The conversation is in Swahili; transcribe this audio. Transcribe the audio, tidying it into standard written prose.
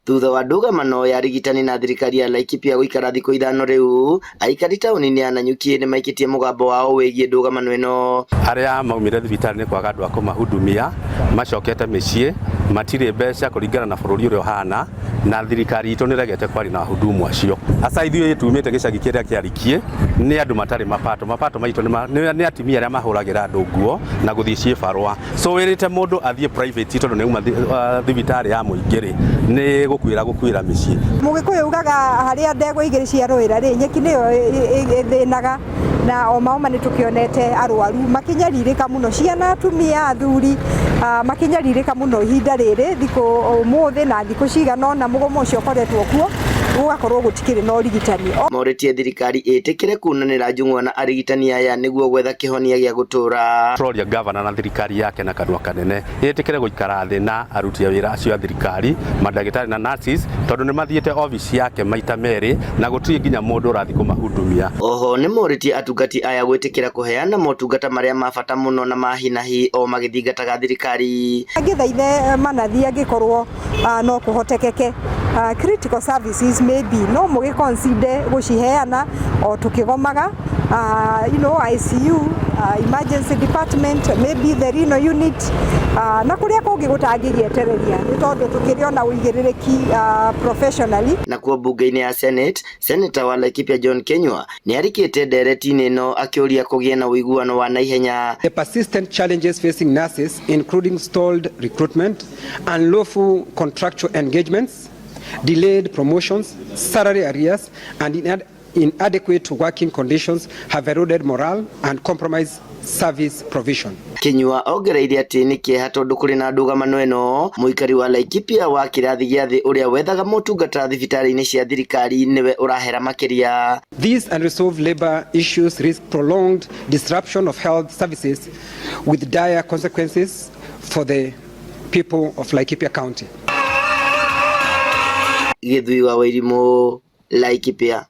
Thutha wa ndũgamano ya arigitani na thirikari ya Laikipia gũikara thikũ ithano rĩu, aikari taũni-inĩ ya Nanyuki nĩ maikĩtie mũgambo wao wĩgiĩ ndũgamano ĩno. Arĩa maumire thibitarĩ nĩ kwaga andũ a kũmahudumia, macokete mĩciĩ, matirĩ mbeca kũringana na bũrũri ũrĩa ũhana, na thirikari itũ nĩ regete kwari na hudumu acio. Asa ithuĩ tumĩte gĩcagi kĩrĩa kĩarikie nĩ andũ matarĩ mapato maitũ nĩ atumia arĩa mahũragĩra andũ nguo na gũthiĩ ciĩbarũa. So wĩrĩte mũndũ athiĩ private tondũ nĩ uma thibitarĩ ya mũingĩ nĩ gũkuĩra mĩciĩ. Mũgĩkũyũ ugaga harĩa ndegwa igĩrĩ ciarũĩra rĩ, nyeki nĩyo ĩthĩnaga, na oma nĩ tũkĩonete arwaru makinyarirĩka mũno, ciana, atumia, athuri makinyarirĩka mũno ihinda rĩrĩ, thikũ ũmũthĩ na thikũ cigana ũna mũgomo ũcio ũkoretwo kuo, gũgakorwo gũtikĩrĩ na ũrigitani. Morĩtie thirikari ĩtĩkĩre kunanĩra njung'wa na arigitani aya nĩguo gwetha kĩhonia gĩa gũtũra. Tũroria gavana na thirikari yake na kanua kanene ĩtĩkĩre gũikara thĩ na aruti a wĩra acio a thirikari, mandagĩtarĩ na nurses, tondũ nĩ mathiĩte ofici yake maita merĩ na gũtirĩ nginya mũndũ ũrathi kũmahudumia. Oho nĩ morĩtie atungati aya gwĩtĩkĩra kũheana motungata marĩa ma bata mũno na ma hi na hi o magĩthingataga thirikari. Angĩthaithe manathi angĩkorwo no kũhotekeke critical services maybe no mũgĩ consider gũciheana o tũkĩgomaga, ICU, emergency department, maybe the renal unit, na kũrĩa kũngĩ gũtangĩgĩetereria nĩ tondũ tũkĩrĩona ũigĩrĩrĩki professionally. Nakuo bunge-inĩ ya Senate, Senator wa Laikipia John Kenyua nĩ arikĩte ndereti-inĩ ĩno akĩũria kũgĩe na ũiguano wa naihenya. The persistent challenges facing nurses, including stalled recruitment, unlawful contractual engagements, delayed promotions, salary arrears, and inadequate working conditions have eroded morale and compromised service provision. Kenyua ongereire atĩ nĩ kĩeha tondũ kũrĩ na ndũgamano ĩno, mũikari wa Laikipia wa kĩrathi gĩa thĩ ũrĩa wethaga motungata thibitarĩ-inĩ cia thirikari nĩwe ũrahera makĩria. These unresolved labor issues risk prolonged disruption of health services with dire consequences for the people of Laikipia County. Githui wa Wairimu, Laikipia.